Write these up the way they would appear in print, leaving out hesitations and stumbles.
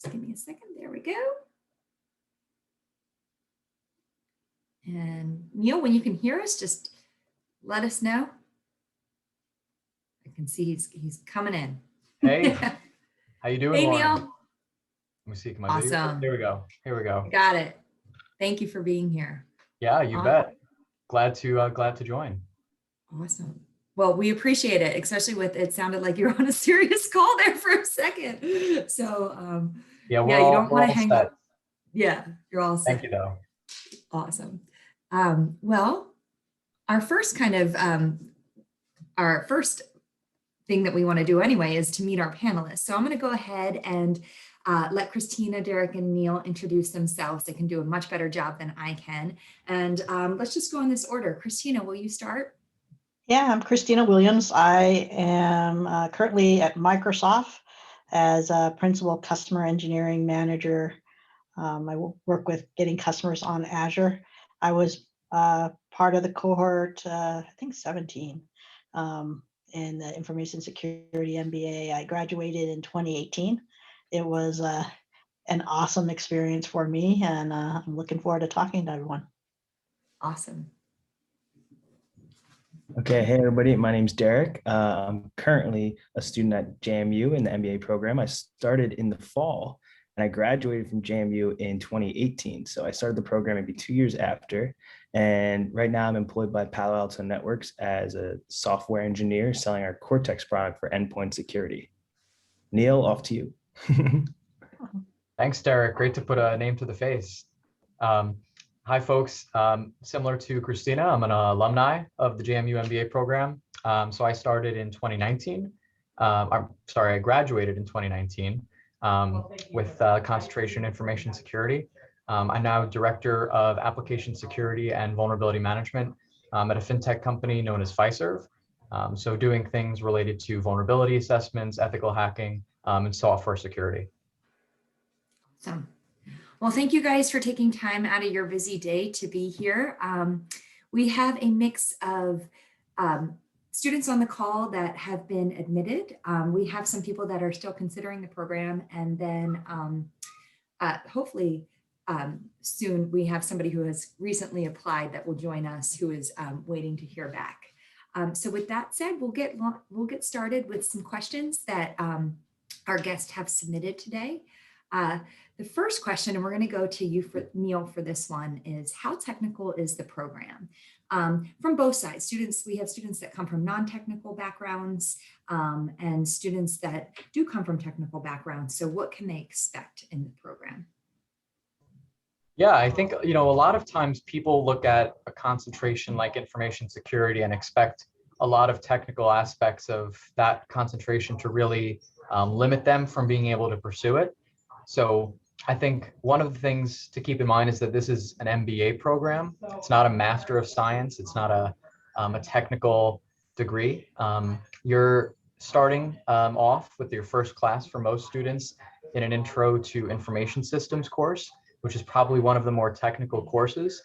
Just give me a second. There we go. And Neil, when you can hear us, just let us know. I can see he's coming in. Hey, how you doing, Hey, Lauren? Neil. Let me see my video. Awesome. There we go. Here we go. Got it. Thank you for being here. Yeah, you bet. Glad to join. Awesome. Well, we appreciate it, especially with it sounded like you're on a serious call there for a second. So yeah, you don't want to hang up. Yeah, you're all set. Thank you though. Awesome. Well, our first thing that we want to do anyway is to meet our panelists. So I'm going to go ahead and let Christina, Derek, and Neil introduce themselves. They can do a much better job than I can. And let's just go in this order. Christina, will you start? Yeah, I'm Christina Williams. I am currently at Microsoft as a Principal Customer Engineering Manager. I work with getting customers on Azure. I was part of the cohort, I think 17, in the Information Security MBA. I graduated in 2018. It was an awesome experience for me, and I'm looking forward to talking to everyone. Awesome. Okay, hey everybody, my name's Derek. I'm currently a student at JMU in the MBA program. I started in the fall and I graduated from JMU in 2018. So I started the program maybe 2 years after. And right now I'm employed by Palo Alto Networks as a software engineer selling our Cortex product for endpoint security. Neil, off to you. Thanks, Derek. Great to put a name to the face. Hi, folks. Similar to Christina, I'm an alumni of the JMU MBA program. So I started in 2019. I graduated in 2019 with concentration in information security. I'm now Director of Application Security and Vulnerability Management at a fintech company known as Fiserv. So doing things related to vulnerability assessments, ethical hacking, and software security. Awesome. Well, thank you guys for taking time out of your busy day to be here. We have a mix of students on the call that have been admitted. We have some people that are still considering the program, and then hopefully soon we have somebody who has recently applied that will join us who is waiting to hear back. So with that said, we'll get started with some questions that our guests have submitted today. The first question, and we're going to go to you, Neil, for this one, is how technical is the program? From both sides, we have students that come from non-technical backgrounds and students that do come from technical backgrounds. So what can they expect in the program? Yeah, I think, a lot of times people look at a concentration like information security and expect a lot of technical aspects of that concentration to really limit them from being able to pursue it. So I think one of the things to keep in mind is that this is an MBA program. It's not a Master of Science. It's not a technical degree. You're starting off with your first class for most students in an Intro to Information Systems course, which is probably one of the more technical courses.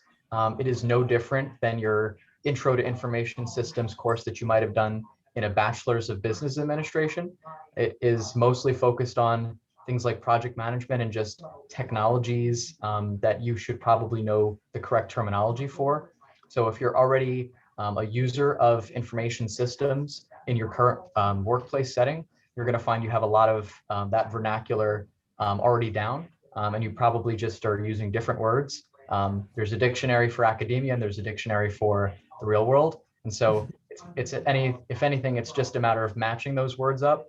It is no different than your Intro to Information Systems course that you might have done in a Bachelor's of Business Administration. It is mostly focused on things like project management and just technologies that you should probably know the correct terminology for. So if you're already a user of information systems in your current workplace setting, you're going to find you have a lot of that vernacular already down, and you probably just are using different words. There's a dictionary for academia and there's a dictionary for the real world. And so if anything, it's just a matter of matching those words up.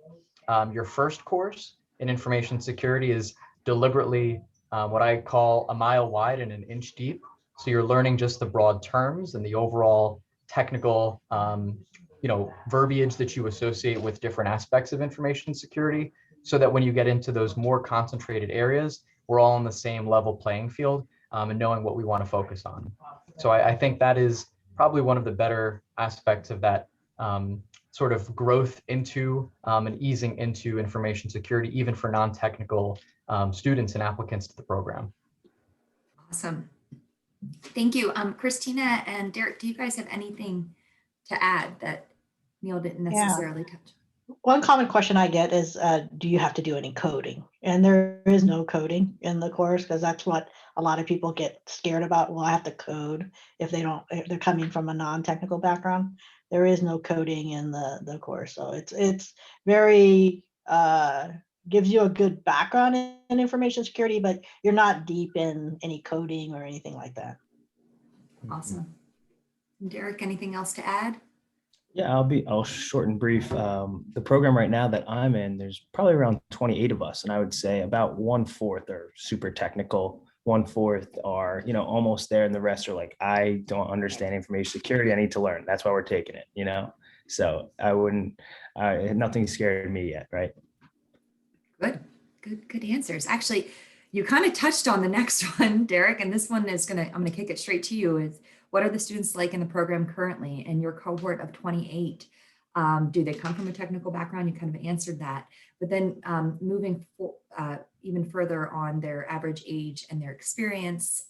Your first course in information security is deliberately what I call a mile wide and an inch deep. So you're learning just the broad terms and the overall technical, verbiage that you associate with different aspects of information security, so that when you get into those more concentrated areas, we're all on the same level playing field and knowing what we want to focus on. So I think that is probably one of the better aspects of that sort of growth into and easing into information security, even for non-technical students and applicants to the program. Awesome. Thank you. Christina and Derek, do you guys have anything to add that Neil didn't necessarily touch? One common question I get is, do you have to do any coding? And there is no coding in the course because that's what a lot of people get scared about. Well, I have to code if they're coming from a non-technical background. There is no coding in the course, so it's very gives you a good background in information security, but you're not deep in any coding or anything like that. Awesome. Derek, anything else to add? Yeah, I'll short and brief. The program right now that I'm in, there's probably around 28 of us, and I would say about 1/4 are super technical. 1/4 are, almost there, and the rest are like, I don't understand information security. I need to learn. That's why we're taking it. So I wouldn't, nothing scared me yet, right? Good answers. Actually, you kind of touched on the next one, Derek, and this one is I'm gonna kick it straight to you. Is what are the students like in the program currently in your cohort of 28? Do they come from a technical background? You kind of answered that, but then moving even further on their average age and their experience,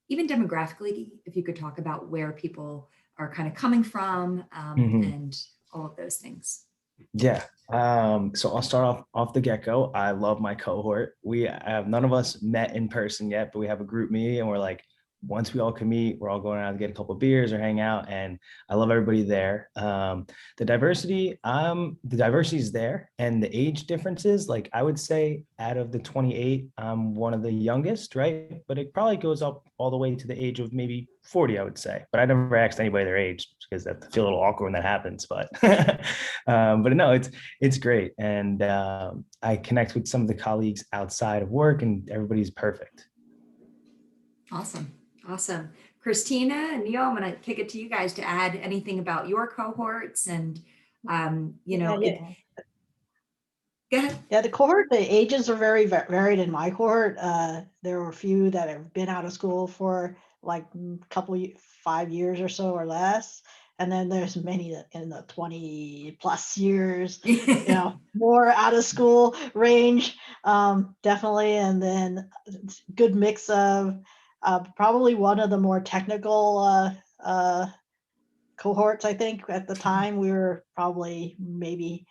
even demographically, if you could talk about where people are kind of coming from and all of those things. Yeah. So I'll start off the get-go. I love my cohort. We have none of us met in person yet, but we have a group meeting and we're like, once we all can meet, we're all going out to get a couple of beers or hang out. And I love everybody there. The diversity is there, and the age differences, like I would say out of the 28, I'm one of the youngest, right? But it probably goes up all the way to the age of maybe 40, I would say. But I never asked anybody their age because I feel a little awkward when that happens. But but no, it's great. And I connect with some of the colleagues outside of work, and everybody's perfect. Awesome. Christina and Neil, I'm going to kick it to you guys to add anything about your cohorts and, Yeah. Go ahead. Yeah, the cohort, the ages are very varied in my cohort. There were a few that have been out of school for like 5 years or so or less. And then there's many that in the 20 plus years, more out of school range, definitely. And then good mix of probably one of the more technical cohorts. I think at the time we were probably maybe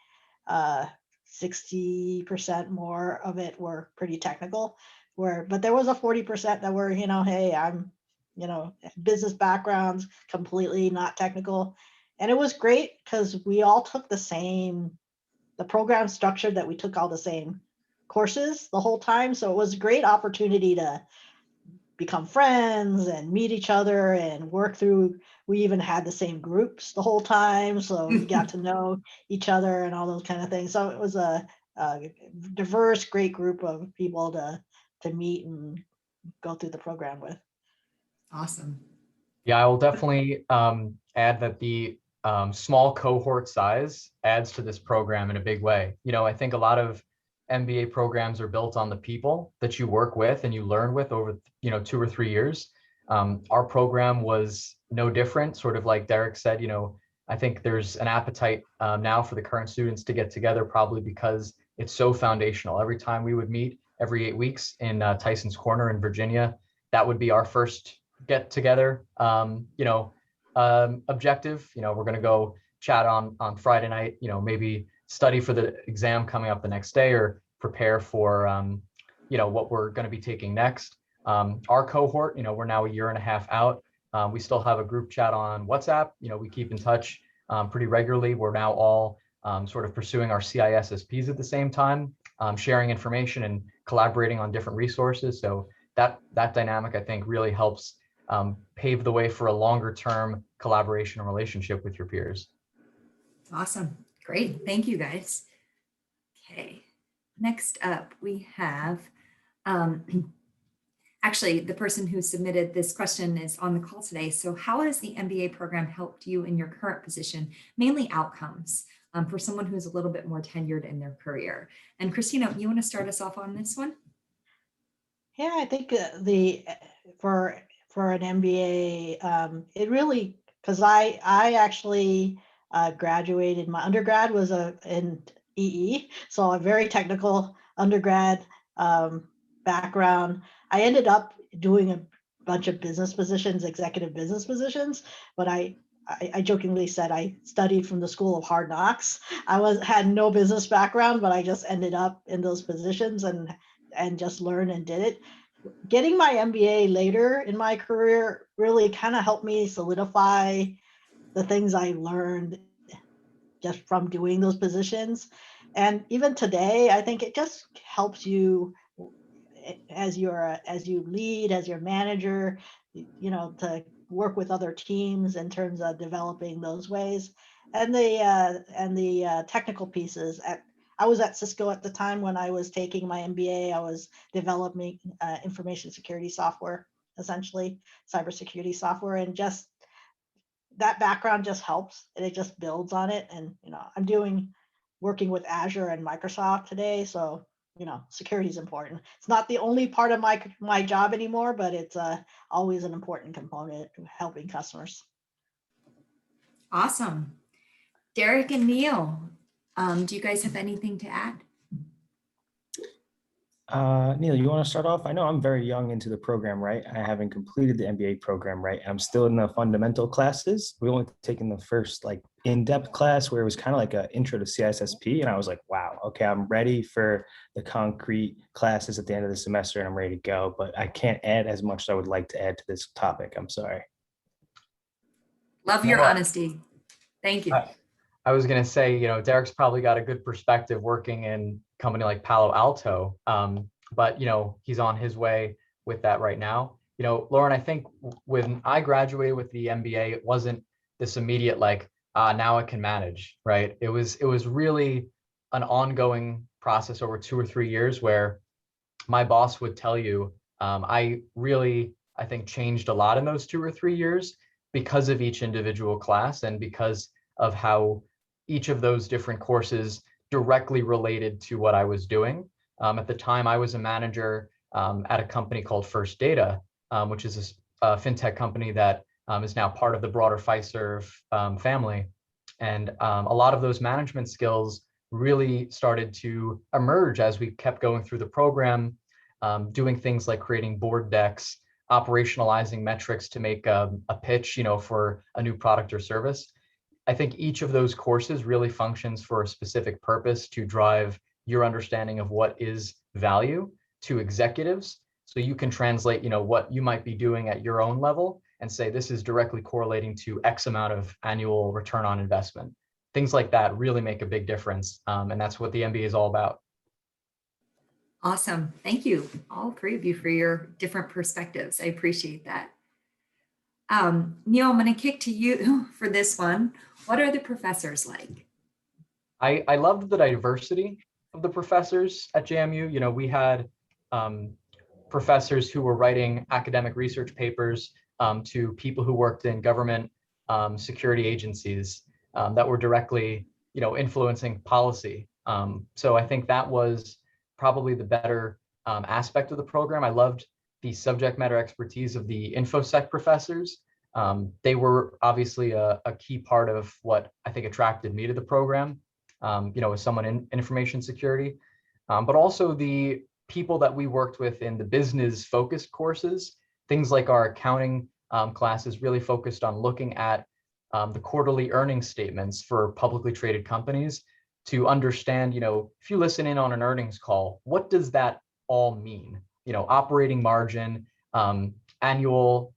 60% more of it were pretty technical, but there was a 40% that were, hey, I'm, business backgrounds, completely not technical. And it was great because we all took the program structure that we took all the same courses the whole time. So it was a great opportunity to become friends and meet each other and work through. We even had the same groups the whole time, so we got to know each other and all those kind of things. So it was a diverse, great group of people to meet and go through the program with. Awesome. Yeah, I will definitely add that the small cohort size adds to this program in a big way. I think a lot of MBA programs are built on the people that you work with and you learn with over 2 or 3 years. Our program was no different. Sort of like Derek said, I think there's an appetite now for the current students to get together, probably because it's so foundational. Every time we would meet every 8 weeks in Tyson's Corner in Virginia, that would be our first get together objective. We're going to go chat on Friday night, maybe study for the exam coming up the next day or prepare for what we're going to be taking next. Our cohort, we're now a year and a half out. We still have a group chat on WhatsApp. We keep in touch pretty regularly. We're now all sort of pursuing our CISSPs at the same time, sharing information and collaborating on different resources. So that dynamic, I think, really helps pave the way for a longer term collaboration and relationship with your peers. Awesome. Great. Thank you, guys. Okay. Next up, we have, actually, the person who submitted this question is on the call today. So how has the MBA program helped you in your current position, mainly outcomes, for someone who's a little bit more tenured in their career? And Christina, you want to start us off on this one? Yeah, I think for an MBA, it really, because I actually graduated. My undergrad was in EE, so a very technical undergrad background. I ended up doing a bunch of business positions, executive business positions, but I I jokingly said I studied from the school of hard knocks. Had no business background, but I just ended up in those positions and just learned and did it. Getting my MBA later in my career really kind of helped me solidify the things I learned just from doing those positions. And even today, I think it just helps you as you lead, as your manager, to work with other teams in terms of developing those ways. And the technical pieces. I was at Cisco at the time when I was taking my MBA. I was developing information security software, essentially cybersecurity software, and just that background just helps, and it just builds on it. And I'm working with Azure and Microsoft today, so security is important. It's not the only part of my job anymore, but it's always an important component to helping customers. Awesome. Derek and Neil, do you guys have anything to add? Neil, you want to start off? I know I'm very young into the program, right? I haven't completed the MBA program, right? I'm still in the fundamental classes. We only taken the first like in-depth class where it was kind of like an intro to CISSP. And I was like, wow, okay, I'm ready for the concrete classes at the end of the semester and I'm ready to go. But I can't add as much as I would like to add to this topic. I'm sorry. Love your honesty. Thank you. I was going to say, Derek's probably got a good perspective working in a company like Palo Alto, but, he's on his way with that right now. Lauren, I think when I graduated with the MBA, it wasn't this immediate, like, now I can manage, right? It was really an ongoing process over 2 or 3 years where my boss would tell you, I think changed a lot in those 2 or 3 years because of each individual class and because of how each of those different courses directly related to what I was doing. At the time, I was a manager at a company called First Data, which is a fintech company that is now part of the broader Fiserv family. And a lot of those management skills really started to emerge as we kept going through the program, doing things like creating board decks, operationalizing metrics to make a pitch, for a new product or service. I think each of those courses really functions for a specific purpose to drive your understanding of what is value to executives. So you can translate, what you might be doing at your own level and say, this is directly correlating to X amount of annual return on investment. Things like that really make a big difference. And that's what the MBA is all about. Awesome. Thank you, all three of you, for your different perspectives. I appreciate that. Neil, I'm going to kick to you for this one. What are the professors like? I loved the diversity of the professors at JMU. We had professors who were writing academic research papers to people who worked in government security agencies that were directly, influencing policy. So I think that was probably the better aspect of the program. I loved the subject matter expertise of the InfoSec professors. They were obviously a key part of what I think attracted me to the program, as someone in information security, but also the people that we worked with in the business focused courses. Things like our accounting classes really focused on looking at the quarterly earnings statements for publicly traded companies to understand, if you listen in on an earnings call, what does that all mean? Operating margin, annual,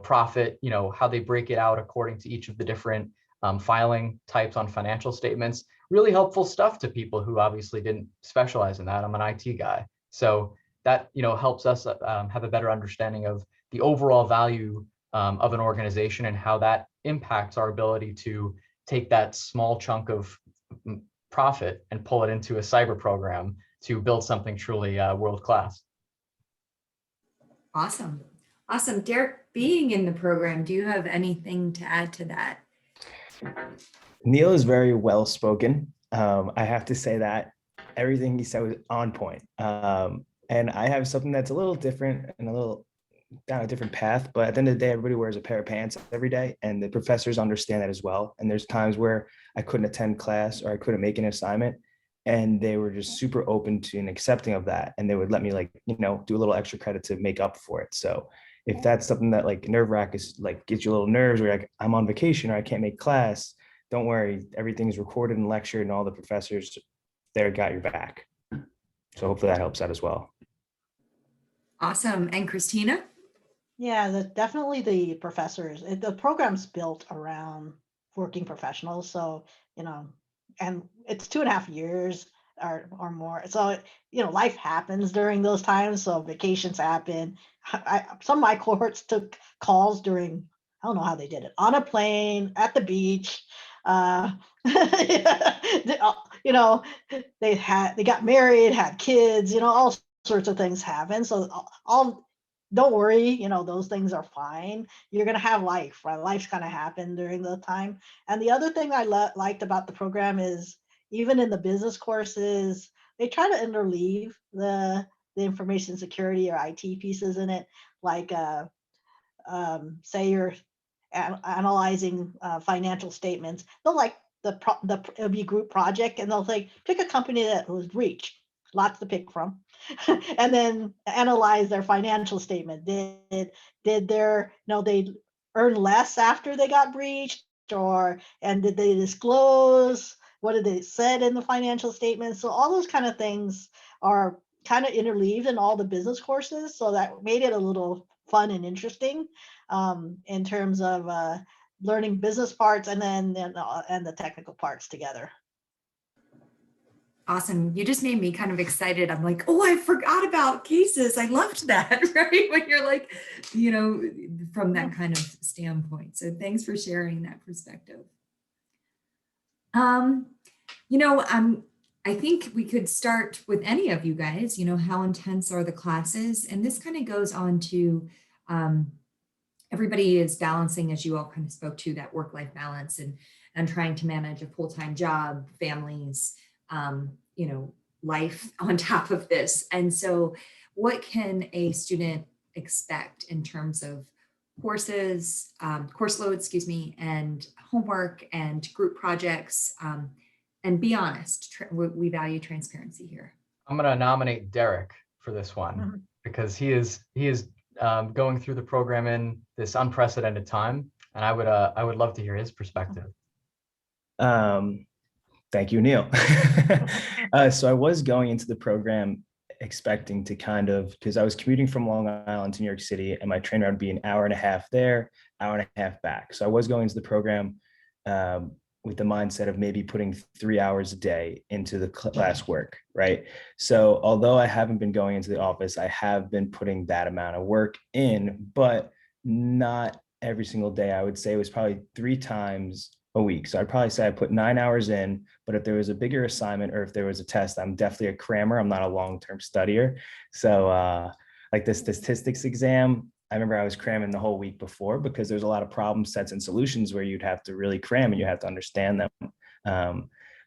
profit, how they break it out according to each of the different filing types on financial statements. Really helpful stuff to people who obviously didn't specialize in that. I'm an IT guy. So that, helps us have a better understanding of the overall value of an organization and how that impacts our ability to take that small chunk of profit and pull it into a cyber program to build something truly world-class. Awesome. Awesome. Derek, being in the program, do you have anything to add to that? Neil is very well spoken. I have to say that everything he said was on point. And I have something that's a little different and a little down a different path, but at the end of the day, everybody wears a pair of pants every day, and the professors understand that as well. And there's times where I couldn't attend class or I couldn't make an assignment, and they were just super open to and accepting of that. And they would let me do a little extra credit to make up for it. So if that's something that like nerve wrack is like gets you a little nerves, or like I'm on vacation or I can't make class, don't worry, everything's recorded and lectured, and all the professors there got your back. So hopefully that helps out as well. Awesome. And Christina? Yeah, definitely the professors. The program's built around working professionals. So, and it's 2.5 years or more. So, life happens during those times. So vacations happen. Some of my cohorts took calls during, I don't know how they did it, on a plane, at the beach. They got married, had kids, all sorts of things happen. So all don't worry, those things are fine. You're going to have life, right? Life's going to happen during the time. And the other thing I liked about the program is even in the business courses, they try to interleave the information security or IT pieces in it. Like, say you're analyzing financial statements, they'll like it'll be group project, and they'll say, pick a company that was breached. Lots to pick from. And then analyze their financial statement. Did they earn less after they got breached, and did they disclose what did they said in the financial statement? So all those kind of things are kind of interleaved in all the business courses, so that made it a little fun and interesting in terms of learning business parts and then and the technical parts together. Awesome. You just made me kind of excited. I'm like, oh, I forgot about cases. I loved that, right? When you're like, from that kind of standpoint. So thanks for sharing that perspective. I think we could start with any of you guys, how intense are the classes? And this kind of goes on to, everybody is balancing, as you all kind of spoke to, that work-life balance and trying to manage a full-time job, families, life on top of this. And so what can a student expect in terms of courses, course load, and homework and group projects? And be honest, we value transparency here. I'm going to nominate Derek for this one because he is going through the program in this unprecedented time, and I would love to hear his perspective. Thank you, Neil. So I was going into the program expecting to because I was commuting from Long Island to New York City, and my train ride would be an hour and a half there, hour and a half back. So I was going into the program with the mindset of maybe putting 3 hours a day into the class work, right? So although I haven't been going into the office, I have been putting that amount of work in, but not every single day. I would say it was probably 3 times a week. So I'd probably say I put 9 hours in, but if there was a bigger assignment or if there was a test, I'm definitely a crammer. I'm not a long-term studier. So like the statistics exam, I remember I was cramming the whole week before because there's a lot of problem sets and solutions where you'd have to really cram and you have to understand them.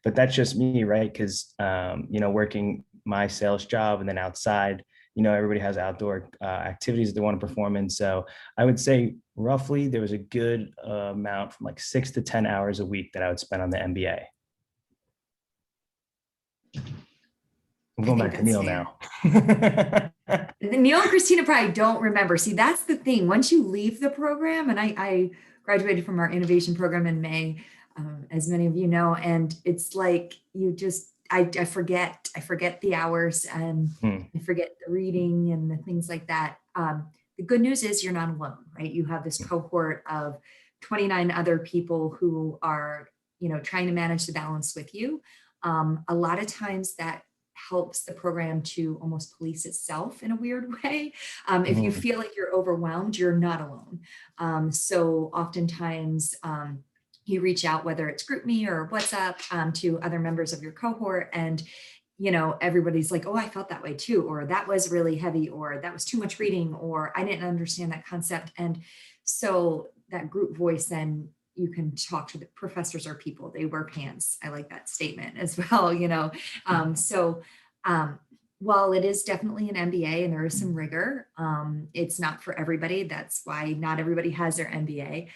But that's just me, right? Because, working my sales job and then outside, everybody has outdoor activities they want to perform in. So I would say roughly there was a good amount from like 6 to 10 hours a week that I would spend on the MBA. I'm going back to Neil now. Neil and Christina probably don't remember. See, that's the thing. Once you leave the program, and I graduated from our innovation program in May, as many of you know, and it's like I forget the hours and I forget the reading and the things like that. The good news is you're not alone, right? You have this cohort of 29 other people who are, trying to manage the balance with you. A lot of times that helps the program to almost police itself in a weird way. If you feel like you're overwhelmed, you're not alone. So oftentimes you reach out, whether it's GroupMe or WhatsApp, to other members of your cohort, and everybody's like, oh, I felt that way too, or that was really heavy, or that was too much reading, or I didn't understand that concept. And so that group voice, then you can talk to the professors or people, they wear pants. I like that statement as well, while it is definitely an MBA and there is some rigor, it's not for everybody. That's why not everybody has their MBA.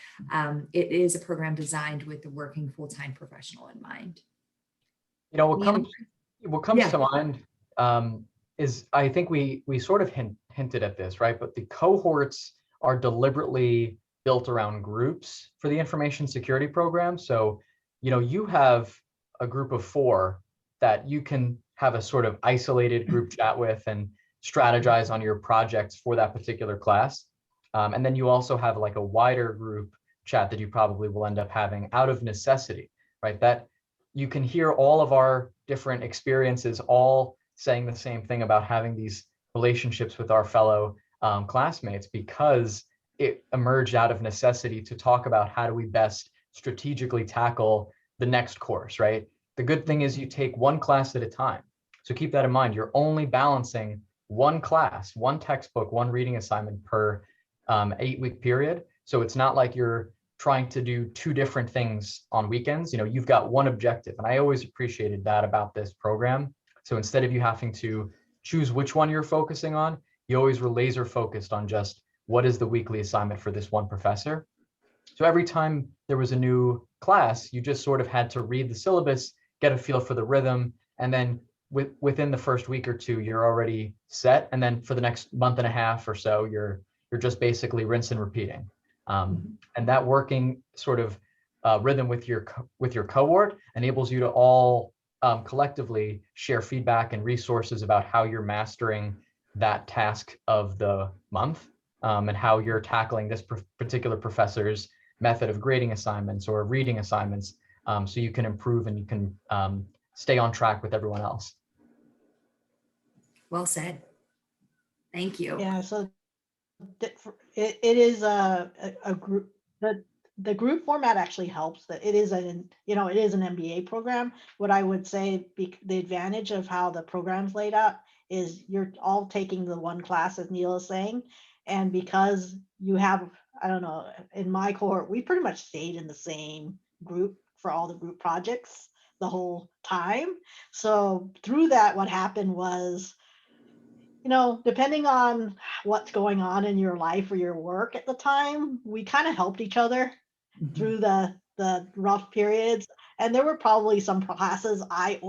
It is a program designed with the working full-time professional in mind. What comes to mind is, I think we sort of hinted at this, right? But the cohorts are deliberately built around groups for the information security program. So, you have a group of 4 that you can have a sort of isolated group chat with and strategize on your projects for that particular class. And then you also have like a wider group chat that you probably will end up having out of necessity, right? That you can hear all of our different experiences all saying the same thing about having these relationships with our fellow classmates, because it emerged out of necessity to talk about how do we best strategically tackle the next course, right? The good thing is you take one class at a time. So keep that in mind. You're only balancing one class, one textbook, one reading assignment per 8-week period. So it's not like you're trying to do 2 different things on weekends. You've got one objective. And I always appreciated that about this program. So instead of you having to choose which one you're focusing on, you always were laser focused on just what is the weekly assignment for this one professor. So every time there was a new class, you just sort of had to read the syllabus, get a feel for the rhythm, and then within the first week or 2, you're already set. And then for the next month and a half or so, you're just basically rinse and repeating. And that working sort of rhythm with your cohort enables you to all collectively share feedback and resources about how you're mastering that task of the month, and how you're tackling this particular professor's method of grading assignments or reading assignments, so you can improve and you can stay on track with everyone else. Well said. Thank you. Yeah, so it is a group. The group format actually helps. That it is an MBA program. What I would say, the advantage of how the program's laid out is you're all taking the one class, as Neil is saying, and because you have, I don't know, in my cohort, we pretty much stayed in the same group for all the group projects the whole time. So through that, what happened was, depending on what's going on in your life or your work at the time, we kind of helped each other through the rough periods. And there were probably some classes I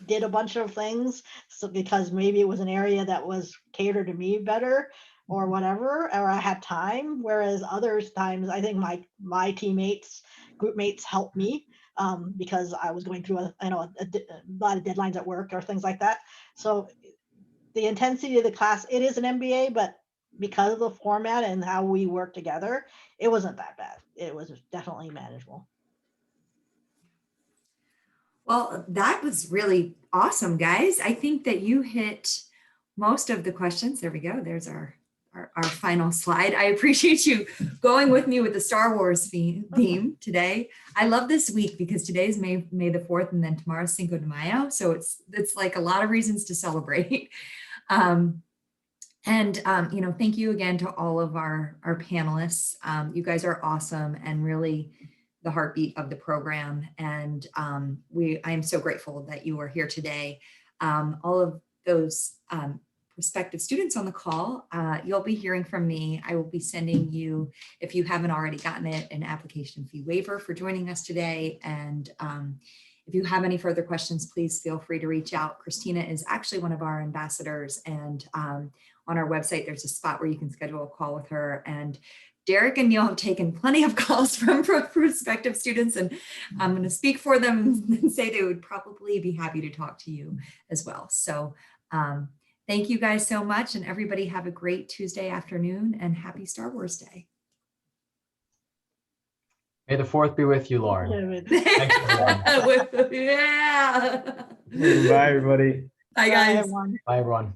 did a bunch of things, so because maybe it was an area that was catered to me better or whatever, or I had time. Whereas other times, I think my teammates, group mates helped me because I was going through a lot of deadlines at work or things like that. So the intensity of the class, it is an MBA, but because of the format and how we work together, it wasn't that bad. It was definitely manageable. Well, that was really awesome, guys. I think that you hit most of the questions. There we go. There's our final slide. I appreciate you going with me with the Star Wars theme today. I love this week because today's May the 4th and then tomorrow's Cinco de Mayo. So it's like a lot of reasons to celebrate. Thank you again to all of our panelists. You guys are awesome and really the heartbeat of the program. And I am so grateful that you are here today. All of those prospective students on the call, you'll be hearing from me. I will be sending you, if you haven't already gotten it, an application fee waiver for joining us today. And if you have any further questions, please feel free to reach out. Christina is actually one of our ambassadors, and on our website, there's a spot where you can schedule a call with her. And Derek and Neil have taken plenty of calls from prospective students, and I'm going to speak for them and say they would probably be happy to talk to you as well. So thank you guys so much, and everybody have a great Tuesday afternoon and happy Star Wars Day. May the 4th be with you, Lauren. Thanks, everyone. Yeah. Bye, everybody. Bye, guys. Bye, everyone. Bye, everyone.